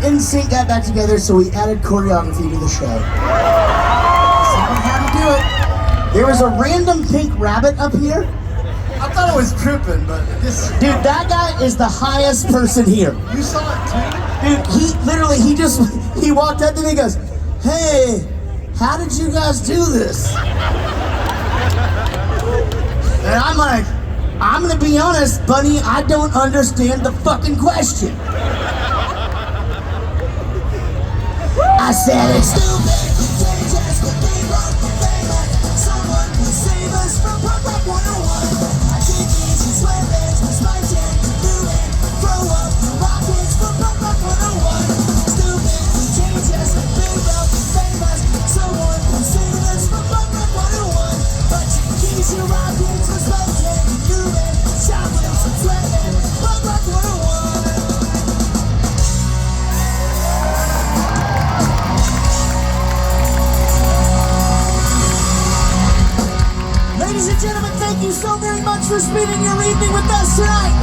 NSYNC got back together, so we added choreography to the show. Someone had to do it. There was a random pink rabbit up here. I thought it was tripping, but this... Dude, that guy is the highest person here. You saw it too? Dude, he walked up to me and goes, "Hey, how did you guys do this?" And I'm like, I'm gonna be honest, Bunny, I don't understand the fucking question. I said it's stupid, contagious, but they won't be famous. Someone will save us from Punk Rock 101. I think easy sweatbands with spikes and blue and throw up the rockets for Punk Rock 101. Stupid, contagious, but they won't be famous. Someone will save us from Punk Rock 101. But you keys your rockets with spikes and blue and shoplifts and sweatbands. Punk Rock 101. Ladies and gentlemen, thank you so very much for spending your evening with us tonight.